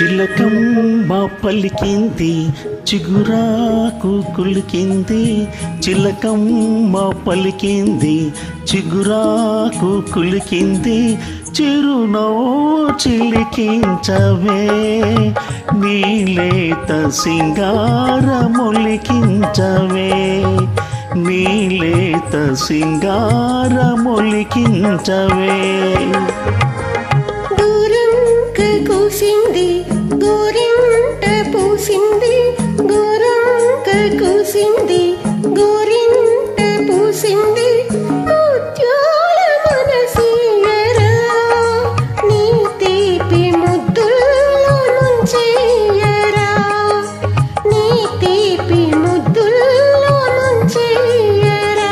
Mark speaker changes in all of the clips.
Speaker 1: చిలకమ్మ పలికింది చిగురాకు కులికింది, చిలకమ్మ పలికింది చిగురాకు కులికింది, చిరునవ్వు చిలికించవే నీలేత సింగారమొలికించవే, నీలేత సింగారమొలికించవే.
Speaker 2: కూసింది గోరింట పూసింది, గోరంక కూసింది గోరింట పూసింది, ముత్యాల మనసీయరా నీ తీపి ముద్దుల్లో ముంచెయ్యరా, నీ తీపి ముద్దుల్లో ముంచెయ్యరా.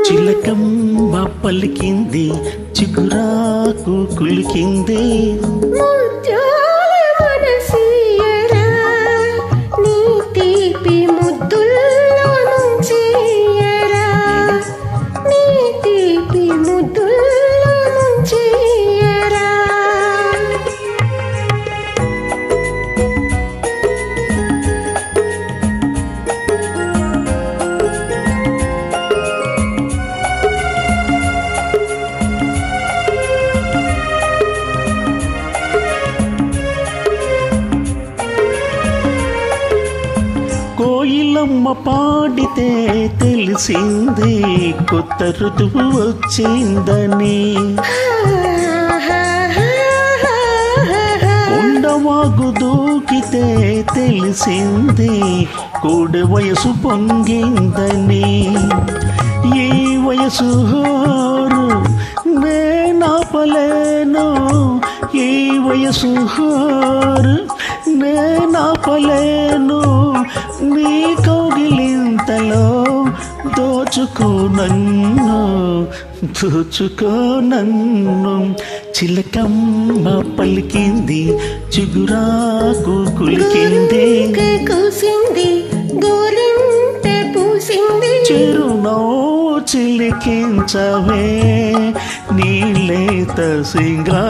Speaker 1: చిలకమ్మ పలికింది చిగురాకు కులికింది,
Speaker 2: ముత్యాల మనసీయరా నీ తీపి ముద్దుల్లో ముంచెయ్యరా, నీ తీపి ముద్దుల్లో ముంచెయ్యరా.
Speaker 1: కోయిలమ్మ పాడితే తెలిసింది కొత్త ఋతువు వచ్చిందని, కొండవాగు దూకితే తెలిసింది కోడి వయసు పొంగిందని, ఈ వయసు హోరు నేనాపలేను, ఈ వయసు హోరు నేనాపలేను, నీ కౌగిలింతలో దోచుకో నన్ను, దోచుకో నన్ను. చిలకమ్మ పలికింది చిగురాకు కులికింది,
Speaker 2: కూసింది గోరింట పూసింది,
Speaker 1: చిరునవ్వు చిలికించవే నీలేత సింగారమొలికించవే.